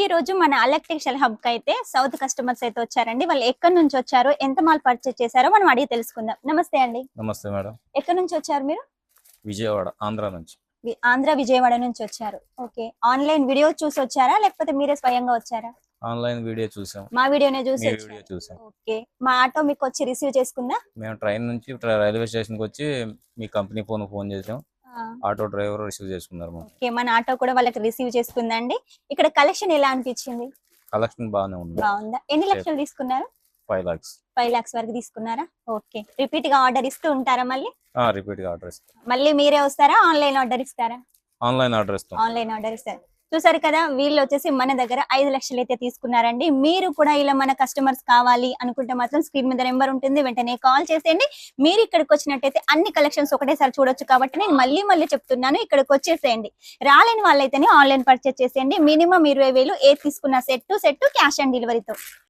ఈ రోజు మన ఎలక్ట్రికల్ హబ్ కి అయితే సౌత్ కస్టమర్స్ అయితే వచ్చారండి. వాళ్ళు ఎక్కడి నుంచి వచ్చారో, ఎంత మాల్ పర్చేస్ చేశారో మనం అడిగి తెలుసుకుందాం. నమస్తే అండి. నమస్తే మేడం. ఎక్కడి నుంచి వచ్చారు మీరు? విజయవాడ, ఆంధ్ర నుంచి. ఆంధ్ర విజయవాడ నుంచి వచ్చారు. ఓకే. ఆన్లైన్ వీడియో చూసి వచ్చారా లేకపోతే మీరే స్వయంగా వచ్చారా? ఆన్లైన్ వీడియో చూసాం. మా వీడియోనే చూసి మీ వచ్చారు. వీడియో చూసాం. ఓకే. మా ఆటో మీకు వచ్చి రిసీవ్ చేసుకుందా? మేము ట్రైన్ నుంచి రైల్వే స్టేషన్ కి వచ్చి మీ కంపెనీ ఫోన్ చేసాం. ఆటో డ్రైవర్ రిసీవ్ చేసుకున్నారు. ఓకే. మన ఆటో కూడా వాళ్ళకి రిసీవ్ చేసుకుందండి. ఇక్కడ కలెక్షన్ ఎలా అనిపించింది? కలెక్షన్ బాగానే ఉంది. బాగుందా? ఎన్ని లక్షలు తీసుకున్నారు? 5 lakhs. 5 lakhs వరకు తీసుకున్నారా? ఓకే. రిపీట్ గా ఆర్డర్ ఇస్తూ ఉంటారా మళ్ళీ? రిపీట్ గా ఆర్డర్ ఇస్తాం. మళ్ళీ మీరే వస్తారా? ఆన్లైన్ ఆర్డర్ ఇస్తారా? ఆన్లైన్ ఆర్డర్ ఇస్తాం. ఆన్లైన్ ఆర్డర్ ఇస్తారు. చూసారు కదా, వీళ్ళు వచ్చేసి మన దగ్గర 5 లక్షలు అయితే తీసుకున్నారండి. మీరు కూడా ఇలా మన కస్టమర్స్ కావాలి అనుకుంటే మాత్రం స్క్రీన్ మీద నెంబర్ ఉంటుంది, వెంటనే కాల్ చేసేయండి. మీరు ఇక్కడికి వచ్చినట్టయితే అన్ని కలెక్షన్స్ ఒకటేసారి చూడొచ్చు కాబట్టి నేను మళ్ళీ చెప్తున్నాను, ఇక్కడికి వచ్చేసేయండి. రాలేని వాళ్ళైతేనే ఆన్లైన్ పర్చేస్ చేసేయండి. మినిమం 20,000 ఏ తీసుకున్న సెట్ క్యాష్ ఆన్ డెలివరీతో.